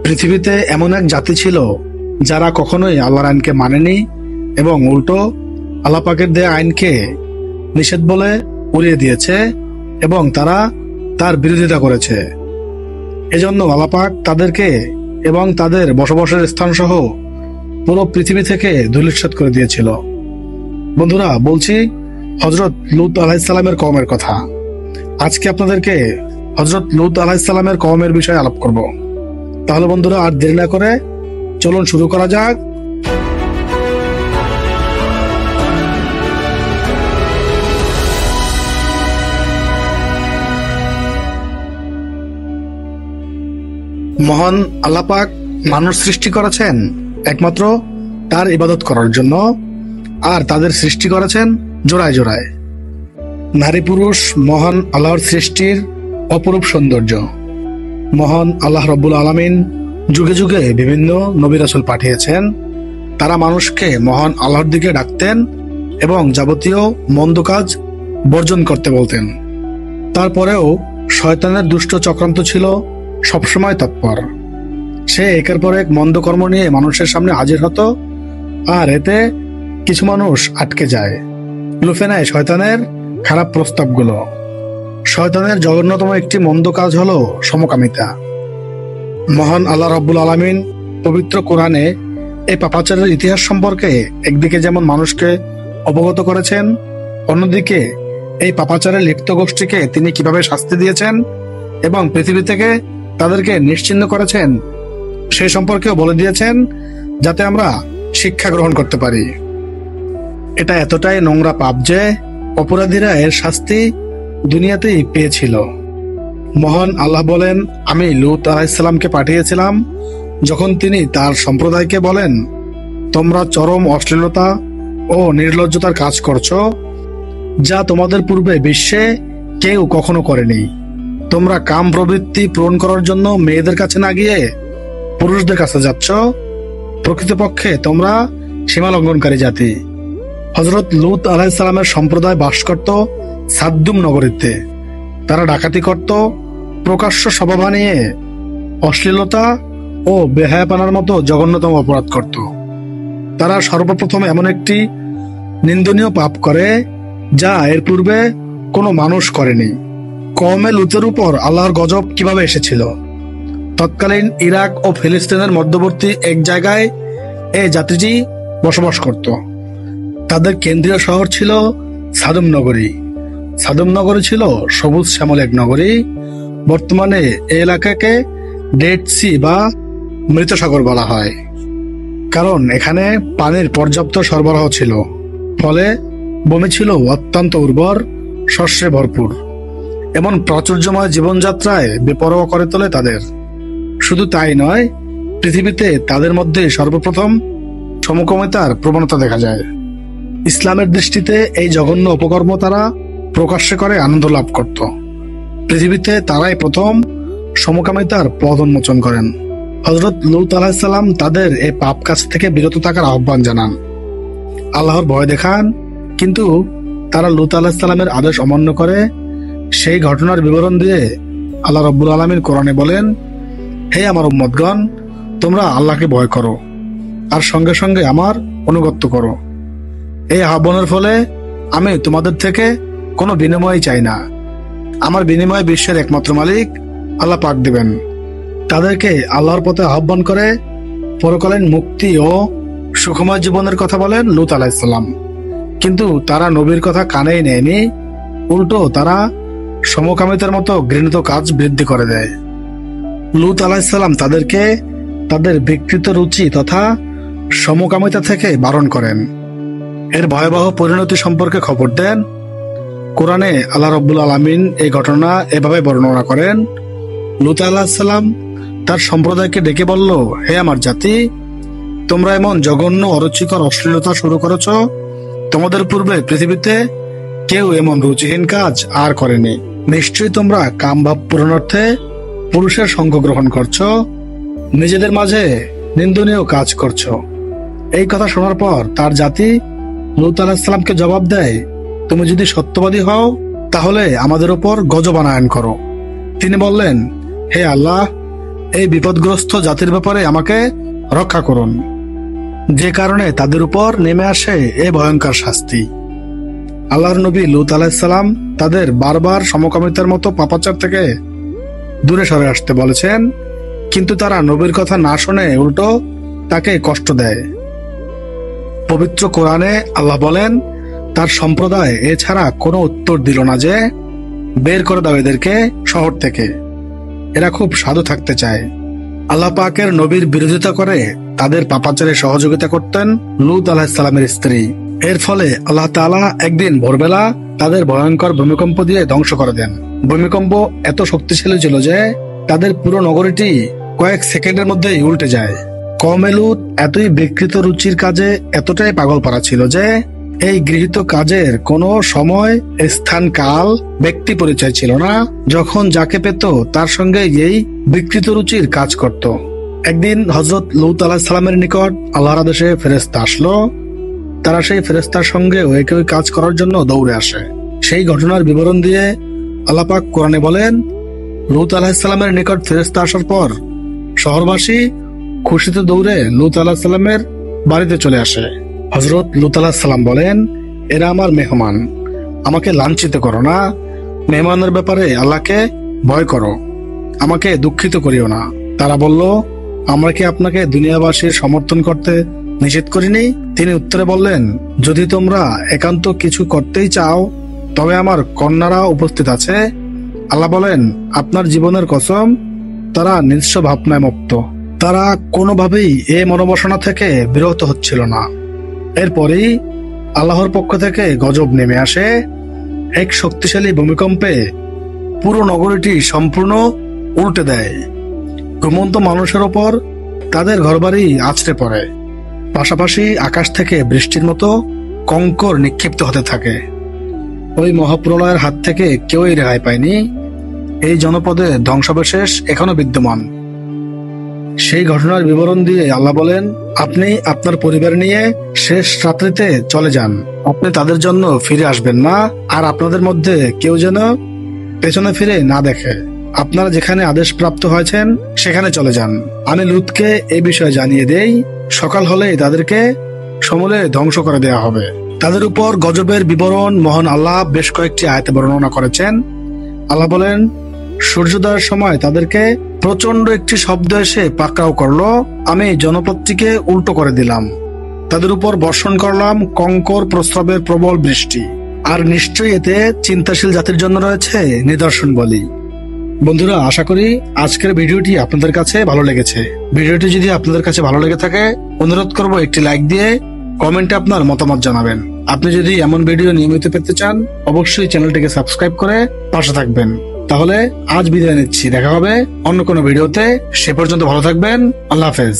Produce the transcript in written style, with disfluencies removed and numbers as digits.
পৃথিবীতে এমন এক জাতি ছিল যারা কখনোই আল্লাহর আইনকে মানেনি এবং উল্টো আল্লাহ পাকের দেয়া আইনকে নিষেধ বলে উড়িয়ে দিয়েছে এবং তারা তার বিরোধিতা করেছে। এজন্য আল্লাহ পাক তাদেরকে এবং তাদের বসবাসের স্থান সহ পুরো পৃথিবী থেকে ধূলিসাৎ করে দিয়েছিল। বন্ধুরা, বলছি হযরত লূত আলাইহিস সালামের কওমের কথা। আজকে আপনাদেরকে হযরত লূত আলাইহিস সালামের কওমের বিষয়ে আলাপ করব। তাহলে বন্ধুরা, আর দেরি না করে চলুন শুরু করা যাক। মহান আল্লাহ পাক মানুষ সৃষ্টি করেছেন একমাত্র তার ইবাদত করার জন্য, আর তাদের সৃষ্টি করেছেন জোড়ায় জোড়ায়। নারী পুরুষ মহান আল্লাহর সৃষ্টির অপরূপ সৌন্দর্য। মহান আল্লাহ রব্বুল আলামিন যুগে যুগে বিভিন্ন নবী রাসূল পাঠিয়েছেন। তারা মানুষকে মহান আল্লাহর দিকে ডাকতেন এবং যাবতীয় মন্দ কাজ বর্জন করতে বলতেন। তারপরেও শয়তানের দুষ্ট চক্রান্ত ছিল সবসময় তৎপর। সে একের পর এক মন্দ কর্ম নিয়ে মানুষের সামনে হাজির হতো, আর এতে কিছু মানুষ আটকে যায়, লুফে নেয় শয়তানের খারাপ প্রস্তাবগুলো। শয়তানের জঘন্যতম একটি মন্দ কাজ হলো সমকামিতা। মহান আল্লাহ রাব্বুল আলামিন পবিত্র কোরআনে এই পাপাচারের ইতিহাস সম্পর্কে একদিকে যেমন মানুষকে অবগত করেছেন, অন্যদিকে এই পাপাচারের লিপ্ত গোষ্ঠীকে তিনি কিভাবে শাস্তি দিয়েছেন এবং পৃথিবী থেকে তাদেরকে নিশ্চিহ্ন করেছেন সে সম্পর্কেও বলে দিয়েছেন, যাতে আমরা শিক্ষা গ্রহণ করতে পারি। এটা এতটাই নোংরা পাপ যে অপরাধীরা এর শাস্তি দুনিয়াতেই পেয়েছিল। মহান আল্লাহ বলেন, আমি লূত আলাইহিস সালামকে পাঠিয়েছিলাম যখন তিনি তার সম্প্রদায়কে বলেন, তোমরা চরম অশ্লীলতা ও নির্লজ্জতার কাজ করছো, যা তোমাদের পূর্বে বিশ্বে কেউ কখনো করেনি। তোমরা কাম প্রবৃত্তি পূরণ করার জন্য মেয়েদের কাছে না গিয়ে পুরুষদের কাছে যাচ্ছ। প্রকৃতপক্ষে তোমরা সীমা লঙ্ঘনকারী জাতি। হযরত লূত আলাইহিস সালামের সম্প্রদায় বাস করত সাদ্দুম নগরীতে। তারা ডাকাতি করত, প্রকাশ্য সভা বানিয়ে অশ্লীলতা ও বেহায়াপনার মতো জঘন্যতম অপরাধ করত। তারা সর্বপ্রথম এমন একটি নিন্দনীয় পাপ করে যা এর পূর্বে কোনো মানুষ করেনি। কওমে লূতের উপর আল্লাহর গজব কিভাবে এসেছিল? তৎকালীন ইরাক ও ফিলিস্তিনের মধ্যবর্তী এক জায়গায় এই জাতিটি বসবাস করত। তাদের কেন্দ্রীয় শহর ছিল সাদুম নগরী। সাদুম নগরী ছিল সবুজ শ্যামল এক নগরী। বর্তমানে এই এলাকাকে ডেড সি বা মৃত সাগর বলা হয়, কারণ এখানে পানির পর্যাপ্ত সরবরাহ ছিল। ফলে ভূমি ছিল অত্যন্ত উর্বর, শস্যে ভরপুর। এমন প্রাচুর্যময় জীবনযাত্রায় বেপরোয়া করে তোলে তাদের। শুধু তাই নয়, পৃথিবীতে তাদের মধ্যে সর্বপ্রথম সমকামিতার প্রবণতা দেখা যায়। ইসলামের দৃষ্টিতে এই জঘন্য অপকর্ম তারা প্রকাশ্যে করে আনন্দ লাভ করত। পৃথিবীতে তারাই প্রথম সমকামিতার পথ উন্মোচন করেন। হযরত লূত আলাইহিস সালাম তাদের এই পাপ কাজ থেকে বিরত থাকার আহ্বান জানান, আল্লাহর ভয় দেখান, কিন্তু তারা লূত আলাইহিস সালামের আদেশ অমান্য করে। সেই ঘটনার বিবরণ দিয়ে আল্লাহ রাব্বুল আলামিন কোরআনে বলেন, হে আমার উম্মতগণ, তোমরা আল্লাহকে ভয় করো আর সঙ্গে সঙ্গে আমার অনুগত্য করো। এই আহ্বানের ফলে আমি তোমাদের থেকে কোনো বিনিময় চাই না। আমার বিনিময় বিশ্বের একমাত্র মালিক আল্লাহ পাক দিবেন। তাদেরকে আল্লাহর পথে আহ্বান করে পরকালীন মুক্তি ও সুখময় জীবনের কথা বলেন লূত আলাইহিস সালাম। কিন্তু তারা নবীর কথা কানেই নেয়নি, উল্টো তারা সমকামিতার মতো ঘৃণিত কাজ বৃদ্ধি করে দেয়। লূত আলাইহিস সালাম তাদেরকে তাদের বিকৃত রুচি তথা সমকামিতা থেকে বারণ করেন। এর ভয়াবহ পরিণতি সম্পর্কে খবর দেন। কোরআনে আল্লাহ রাব্বুল আলামিন এই ঘটনা এভাবে বর্ণনা করেন, লূত আলাইহিস সালাম তার সম্প্রদায়কে ডেকে বলল, হে আমার জাতি, তোমরা এমন জঘন্য অরুচিকর অশ্লীলতা শুরু করেছ। তোমাদের পূর্বে পৃথিবীতে কেউ এমন রুচিহীন কাজ আর করেনি। নিশ্চয়ই তোমরা কামভাব পূরণার্থে পুরুষের সঙ্গ গ্রহণ করছো, নিজেদের মাঝে নিন্দনীয় কাজ করছো। এই কথা শোনার পর তার জাতি লূত আলাইহিস সালামকে জবাব দেয়, তুমি যদি সত্যবাদী হও তাহলে আমাদের উপর গজব আনায়ন করো। তিনি বললেন, হে আল্লাহ, এই বিপদগ্রস্ত জাতির ব্যাপারে আমাকে রক্ষা করুন, যে কারণে তাদের উপর নেমে আসে এই ভয়ঙ্কর শাস্তি। আল্লাহর নবী লূত আলাইহিস সালাম তাদের বারবার সমকামিতার মতো পাপাচার থেকে দূরে সরে আসতে বলেছেন, কিন্তু তারা নবীর কথা না শুনে উল্টো তাকে কষ্ট দেয়। পবিত্র কোরআনে আল্লাহ বলেন, তার সম্প্রদায় এছাড়া কোনো উত্তর দিল না যে বের করে দাও এদেরকে শহর থেকে, এরা খুব সাধু থাকতে চায়। আল্লাহ পাকের নবীর বিরোধিতা করে তাদের পাপাচারে সহযোগিতা করতেন লূত আলাইহিস সালামের স্ত্রী। এর ফলে আল্লাহ তাআলা একদিন ভোরবেলা তাদের ভয়ঙ্কর ভূমিকম্প দিয়ে ধ্বংস করে দেন। ভূমিকম্প এত শক্তিশালী ছিল যে তাদের পুরো নগরীটি কয়েক সেকেন্ডের মধ্যেই উল্টে যায়। কওমে লূত এতই বিকৃত রুচির কাজে এতটাই পাগল পারা ছিল যে এই গৃহীত কাজের কোনো সময়, স্থান, কাল, ব্যক্তি পরিচয় ছিল না। যখন যাকে পেত তার সঙ্গে এই বিকৃত রুচির কাজ করত। একদিন হযরত লূত আলাইহিস সালামের নিকট আল্লাহর আদেশে ফেরেশতা আসলো। তারা সেই ফেরেশতার সঙ্গে একই কাজ করার জন্য দৌড়ে আসে। সেই ঘটনার বিবরণ দিয়ে আল্লাহ পাক কোরআনে বলেন, লূত আলাইহিস সালামের নিকট ফেরেশতা আসার পর শহরবাসী খুশিতে দৌড়ে লূত আলাইহিস সালামের বাড়িতে চলে আসে। হযরত লূত আলাইহিস সালাম বলেন, এরা আমার মেহমান, আমাকে লাঞ্ছিত করো না। মেহমানের ব্যাপারে আল্লাহকে ভয় করো, আমাকে দুঃখিত করিও না। তারা বলল, আমরা কি আপনাকে দুনিয়াবাসীর সমর্থন করতে নিষেধ করিনি? তিনি উত্তরে বললেন, যদি তোমরা একান্ত কিছু করতেই চাও তবে আমার কন্যারা উপস্থিত আছে। আল্লাহ বলেন, আপনার জীবনের কসম, তারা নিঃস্ব ভাবনায় মুক্ত। তারা কোনোভাবেই এ মনোবাসনা থেকে বিরত হচ্ছিল না। এরপরই আল্লাহর পক্ষ থেকে গজব নেমে আসে। এক শক্তিশালী ভূমিকম্পে পুরো নগরীটি সম্পূর্ণ উল্টে দেয়। ঘুমন্ত মানুষের ওপর তাদের ঘরবাড়ি আছড়ে পড়ে। পাশাপাশি আকাশ থেকে বৃষ্টির মতো কঙ্কর নিক্ষিপ্ত হতে থাকে। ওই মহাপ্রলয়ের হাত থেকে কেউই রেহাই পায়নি। এই জনপদে ধ্বংসাবশেষ এখনো বিদ্যমান। সেই ঘটনার বিবরণ দিয়ে আল্লাহ বলেন, আপনি আপনার পরিবার নিয়ে শেষ রাত্রিতে চলে যান। আপনি তাদের জন্য ফিরে আসবেন না, আর আপনাদের মধ্যে কেউ যেন পেছনে ফিরে না দেখে। আপনারা যেখানে আদেশ প্রাপ্ত হয়েছেন সেখানে চলে যান। আমি লূতকে এই বিষয়ে জানিয়ে দেই, সকাল হলেই তাদেরকে সমূলে ধ্বংস করে দেওয়া হবে। তাদের উপর গজবের বিবরণ মহান আল্লাহ বেশ কয়েকটি আয়াতে বর্ণনা করেছেন। আল্লাহ বলেন, সূর্যোদয়ের সময় তাদেরকে প্রচন্ড একটি শব্দ এসে পাকড়াও করলো। আমি জনপদটিকে উল্টো করে দিলাম। তাদের উপর বর্ষণ করলাম কঙ্কর প্রস্রাবের প্রবল বৃষ্টি। আর নিশ্চয়ই এতে চিন্তাশীল জাতির জন্য রয়েছে নিদর্শন বলি। বন্ধুরা, আশা করি আজকের ভিডিওটি আপনাদের কাছে ভালো লেগেছে। ভিডিওটি যদি আপনাদের কাছে ভালো লেগে থাকে, অনুরোধ করব একটি লাইক দিয়ে কমেন্টে আপনার মতামত জানাবেন। আপনি যদি এমন ভিডিও নিয়মিত পেতে চান, অবশ্যই চ্যানেলটিকে সাবস্ক্রাইব করে পাশে থাকবেন। তাহলে আজ বিদায় নিচ্ছি, দেখা হবে অন্য কোনো ভিডিওতে। সে পর্যন্ত ভালো থাকবেন। আল্লাহ হাফেজ।